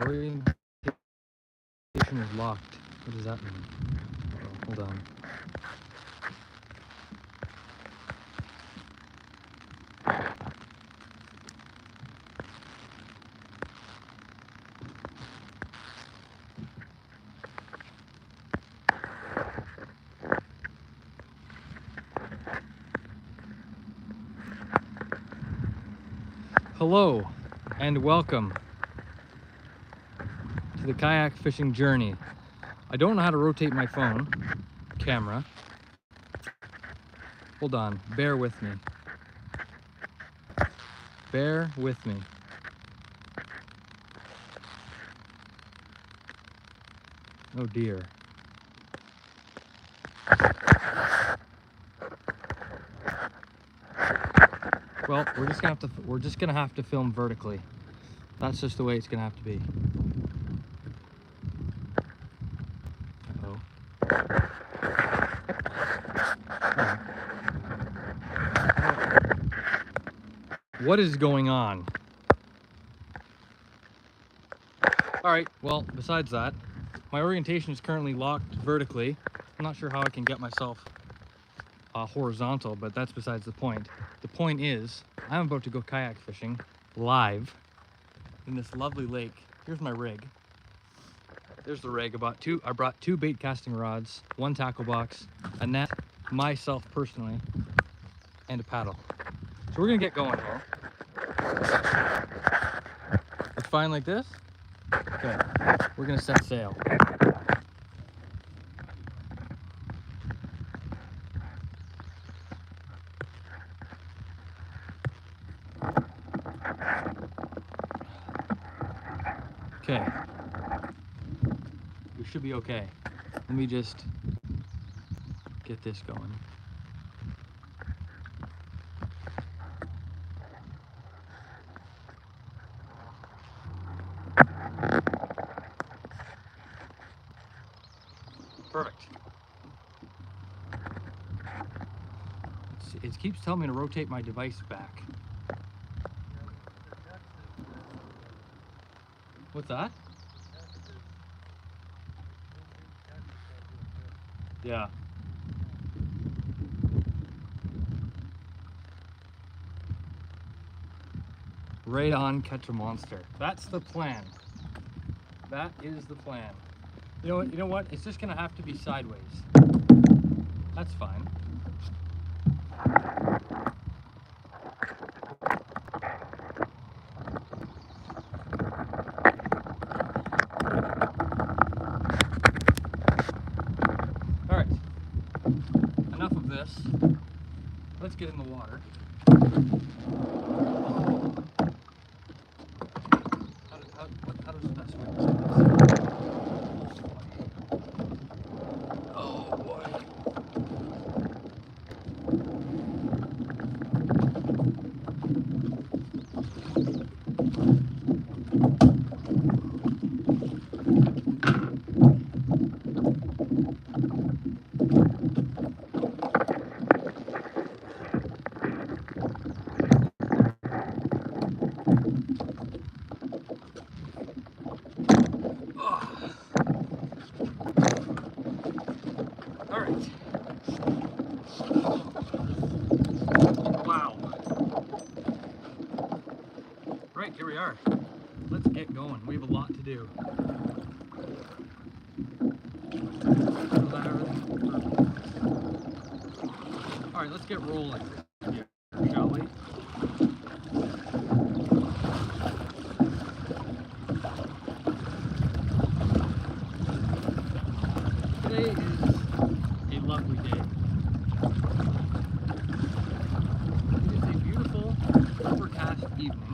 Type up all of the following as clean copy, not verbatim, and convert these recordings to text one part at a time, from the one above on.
orientation is locked. What does that mean? Oh, hold on. Hello and welcome to the kayak fishing journey. I don't know how to rotate my phone camera. Hold on, bear with me. Bear with me. Oh dear. Well, we're just gonna have to film vertically. That's just the way it's gonna have to be. Uh-oh. What is going on? All right, well, besides that, my orientation is currently locked vertically. I'm not sure how I can get myself horizontal, but that's besides the point. The point is, I'm about to go kayak fishing live in this lovely lake. Here's my rig. There's the rig. I brought two bait casting rods, one tackle box, a net, myself personally, and a paddle. So we're gonna get going here. It's fine like this? Okay, we're gonna set sail. Okay, we should be okay. Let me just get this going. Perfect. It keeps telling me to rotate my device back. What's that? Yeah. Right on, catch a monster. That's the plan. That is the plan. You know what? It's just gonna have to be sideways. That's fine. All right. Enough of this. Let's get in the water. How does the best way to say this? Oh boy. Wow. Right, here we are. Let's get going. We have a lot to do. All right, let's get rolling here, shall we? Today is a lovely day. It is a beautiful, overcast evening.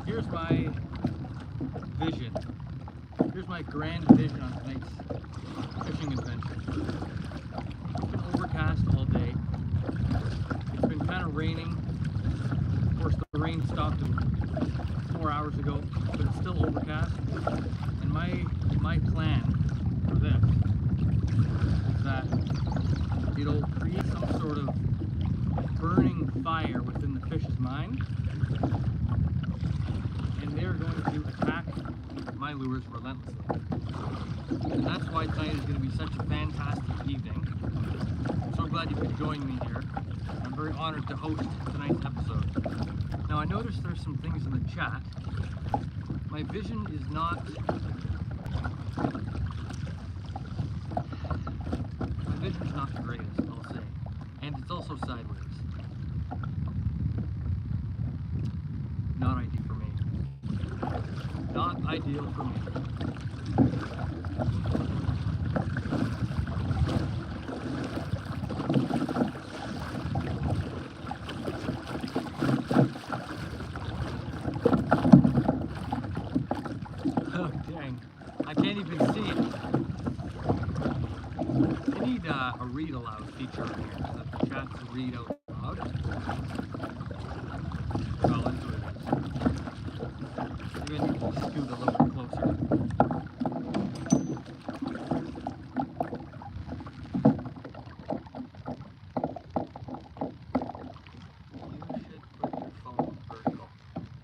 Here's my vision. Here's my grand vision on tonight's fishing adventure. It's been overcast all day. It's been kind of raining. Of course, the rain stopped 4 hours ago, but it's still overcast. And my plan for this is that it'll create some sort of burning fire within the fish's mind, and they're going to attack my lures relentlessly. And that's why tonight is going to be such a fantastic evening. I'm so glad you could join me here. I'm very honored to host tonight's episode. Now I noticed there's some things in the chat. My vision is not the greatest, I'll say. And it's also sideways. Not ideal for me. Not ideal for me. Oh, dang. I can't even see it. I need a read aloud feature in here so that the chat to read out loud. Well, into it is. Maybe I need to scoot a little bit closer.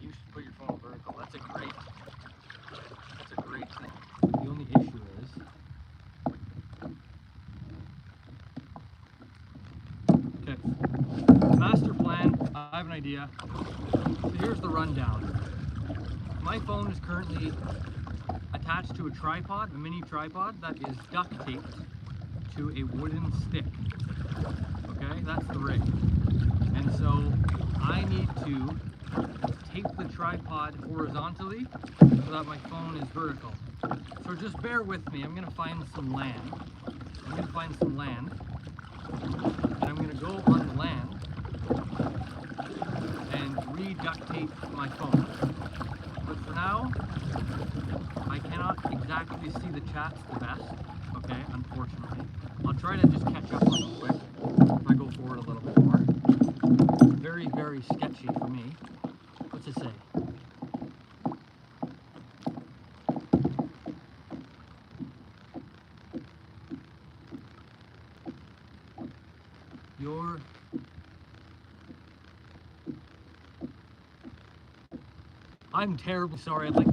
You should put your phone vertical. That's a great thing. The only issue is okay. Master plan, I have an idea. So here's the rundown. My phone is currently attached to a tripod, a mini tripod that is duct taped to a wooden stick. Okay, that's the rig. And so I need to tape the tripod horizontally so that my phone is vertical. So just bear with me. I'm going to find some land. And I'm going to go on the land and re-duct tape my phone. But for now, I cannot exactly see the chats the best, okay, unfortunately. I'll try to just catch up real quick if I go forward a little bit more. Very, very sketchy for me. What's it say? I'm terribly sorry. I'd like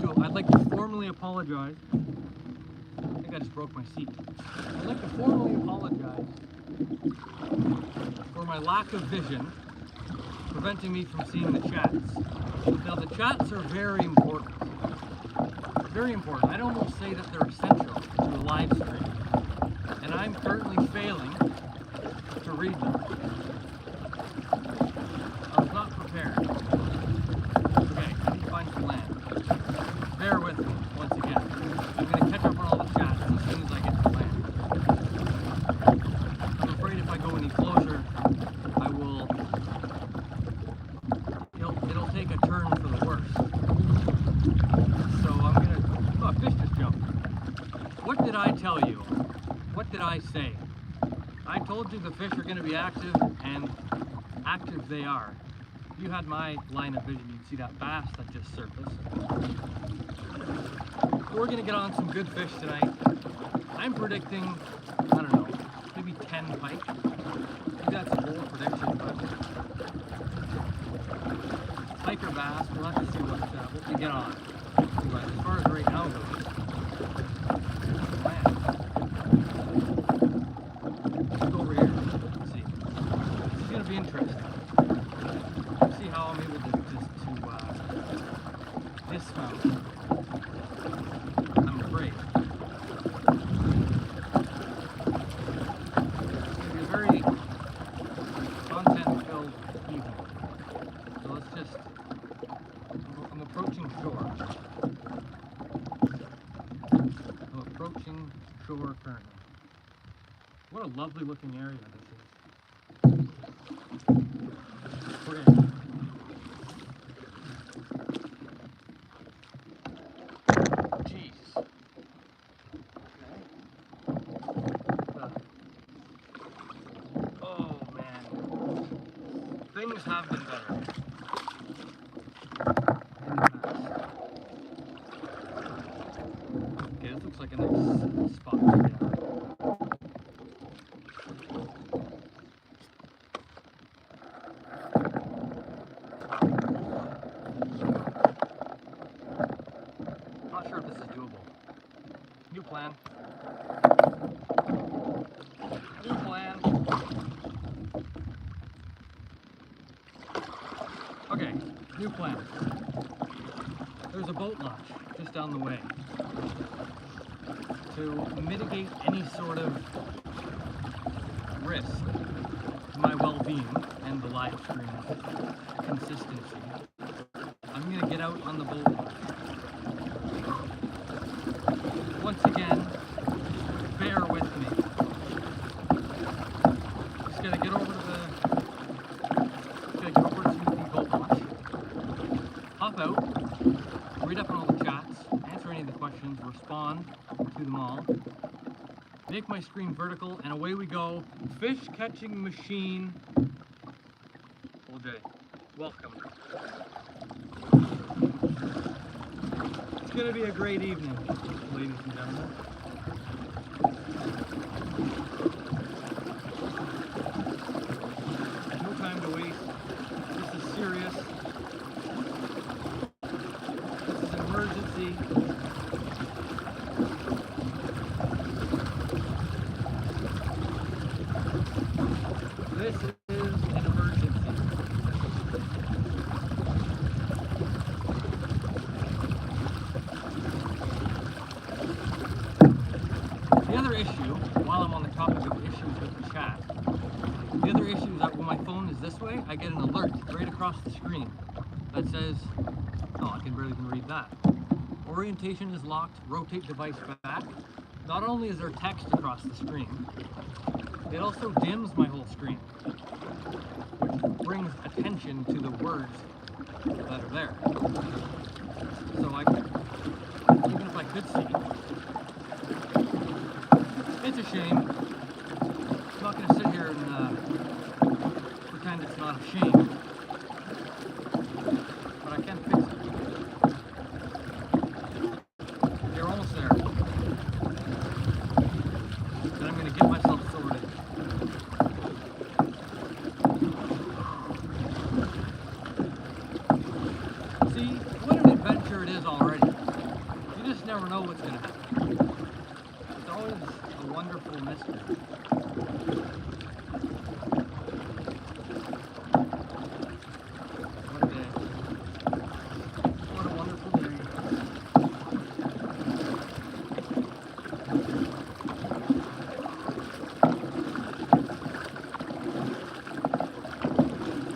to formally apologize. I think I just broke my seat. I'd like to formally apologize for my lack of vision, preventing me from seeing the chats. Now the chats are very important. Very important. I'd almost say that they're essential to a live stream. And I'm currently failing to read them. I was not prepared. Okay, I need to find some land. Bear with me once again. I'm going to catch up on all the chats as soon as I get to land. I'm afraid if I go any closer, I will... It'll take a turn for the worse. So I'm going to... Oh, a fish just jumped. What did I tell you? What did I say? I told you the fish are going to be active, and active they are. If you had my line of vision, you'd see that bass that just surfaced. We're going to get on some good fish tonight. I'm predicting, I don't know, maybe 10 pike. I think that's a bold prediction, but pike or bass, we'll have to see what we get on. But as far as right now goes, let's go over here. Let's see. It's going to be interesting. See how I'm able to dismount. I'm afraid. It's going to be a very content-filled evening. So let's just... I'm approaching shore. I'm approaching shore currently. What a lovely looking area this is. We're in. Jeez. Okay. Oh man. Things have been better. Okay, this looks like a nice spot to be at. plan. New plan. Okay, new plan. There's a boat launch just down the way. To mitigate any sort of risk to my well-being and the live stream consistency, I'm gonna get out on the boat launch. Once again, bear with me. Just gotta get over to the boat launch. Hop out, read up on all the chats, answer any of the questions, respond to them all. Make my screen vertical, and away we go. Fish catching machine. Well, Jay, welcome. It's gonna be a great evening, ladies and gentlemen. No time to waste. This is serious. This is an emergency. This is an emergency. The other issue, while I'm on the topic of issues with the chat, the other issue is that when my phone is this way, I get an alert right across the screen that says, oh, I can barely even read that. Orientation is locked, rotate device back. Not only is there text across the screen, it also dims my whole screen, which brings attention to the words that are there. So even if I could see, it's a shame. I'm not going to sit here and pretend it's not a shame, but I can fix it. You're almost there. Then I'm going to get myself sorted. See, what an adventure it is already. You just never know what's going to happen. It's always a wonderful mystery. What a day. What a wonderful day.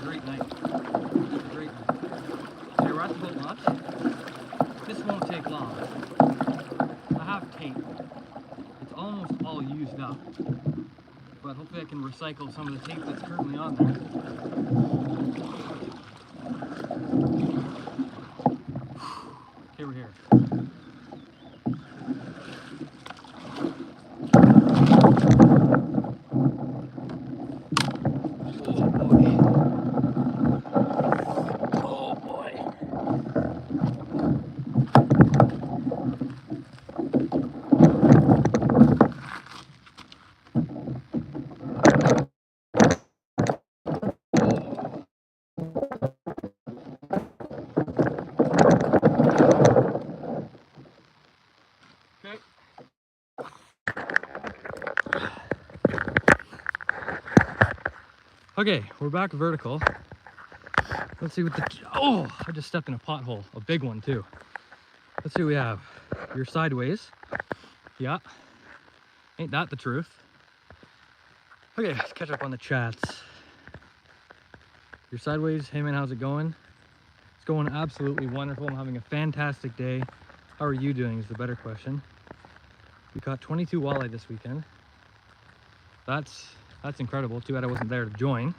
Great night. Great night. Okay, we're at the boat launch. This won't take long. I have tape. It's almost all used up. But hopefully I can recycle some of the tape that's currently on there. Okay, we're here. Oh boy. Okay. Okay, we're back vertical. Let's see what oh, I just stepped in a pothole, a big one too. Let's see what we have. You're sideways. Yeah. Ain't that the truth? Okay, let's catch up on the chats. You're sideways. Hey man, how's it going? It's going absolutely wonderful. I'm having a fantastic day. How are you doing is the better question. We caught 22 walleye this weekend. That's incredible. Too bad I wasn't there to join.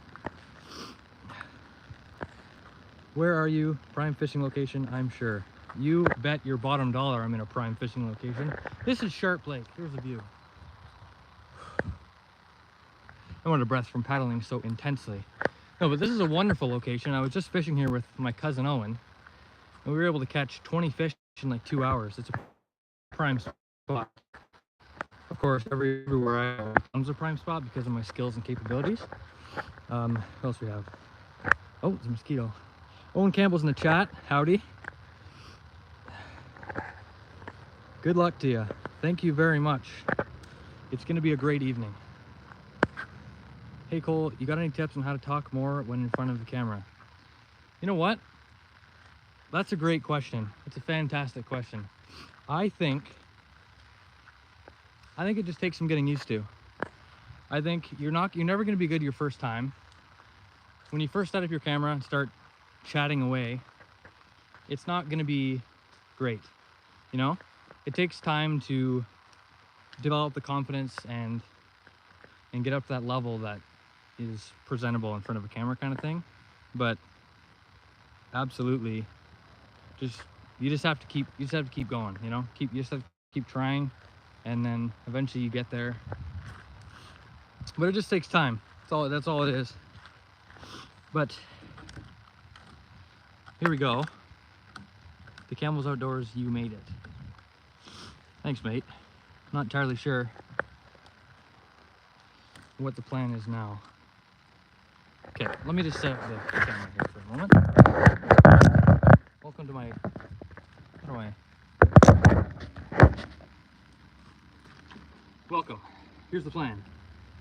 Where are you? Prime fishing location, I'm sure. You bet your bottom dollar I'm in a prime fishing location. This is Sharp Lake. Here's the view. I'm out of breath from paddling so intensely. No, but this is a wonderful location. I was just fishing here with my cousin Owen, and we were able to catch 20 fish in like 2 hours. It's a prime spot. Of course, everywhere I go becomes a prime spot because of my skills and capabilities. What else do we have? Oh, it's a mosquito. Owen Campbell's in the chat. Howdy. Good luck to you. Thank you very much. It's gonna be a great evening. Hey Cole, you got any tips on how to talk more when in front of the camera? You know what? That's a great question. It's a fantastic question. I think it just takes some getting used to. I think you're never gonna be good your first time. When you first set up your camera and start chatting away, it's not gonna be great, you know? It takes time to develop the confidence and get up to that level that is presentable in front of a camera kind of thing. But absolutely, you just have to keep going, you know? You just have to keep trying, and then eventually you get there. But it just takes time. That's all it is. But here we go. The Camel's Outdoors, you made it. Thanks, mate. Not entirely sure what the plan is now. Okay, let me just set up the camera here for a moment. Welcome to my... How do I... Welcome. Here's the plan.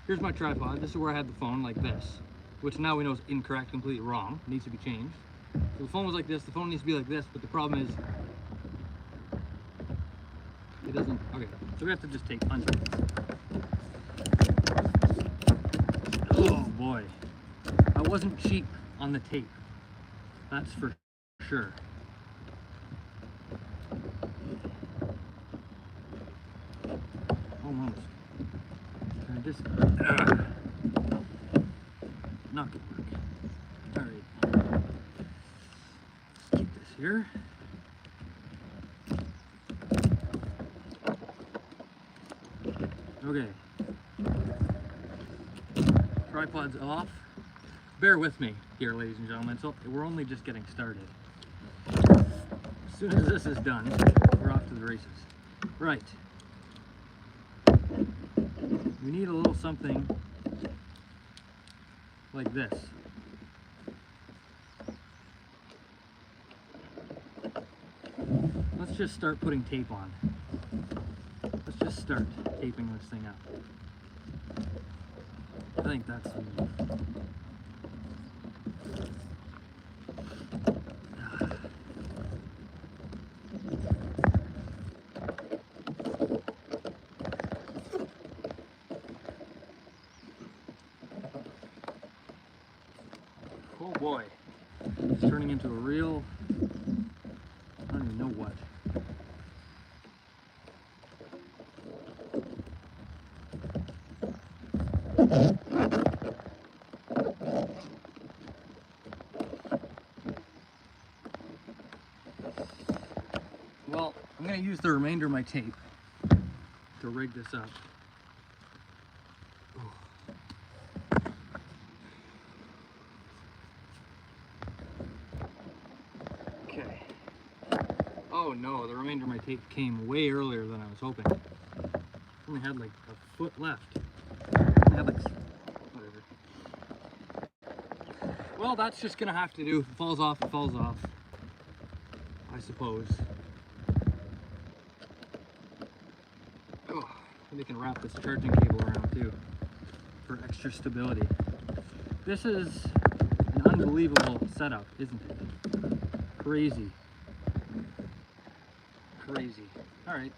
Here's my tripod. This is where I had the phone, like this, which now we know is incorrect, completely wrong. It needs to be changed. So the phone was like this. The phone needs to be like this, but the problem is it doesn't. Okay, so we have to just take under. Oh boy, I wasn't cheap on the tape. That's for sure. Almost. Just not gonna work. All right. Let's keep this here. Okay. Tripod's off. Bear with me here, ladies and gentlemen. So we're only just getting started. As soon as this is done, we're off to the races. Right. We need a little something like this. Let's just start putting tape on. Let's just start taping this thing up. I think that's the move. Oh boy, it's turning into a real, I don't even know what. Well, I'm going to use the remainder of my tape to rig this up. Okay. Oh no, the remainder of my tape came way earlier than I was hoping. Only had like a foot left. Only had like, whatever. Well, that's just gonna have to do. If it falls off, it falls off, I suppose. Oh, maybe I can wrap this charging cable around too for extra stability. This is an unbelievable setup, isn't it? Crazy. Crazy. All right.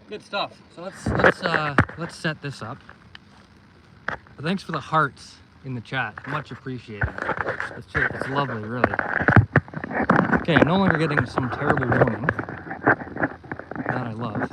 Good stuff. So let's set this up. But thanks for the hearts in the chat. Much appreciated. It's lovely, really. Okay, no longer getting some terrible warning. That I love.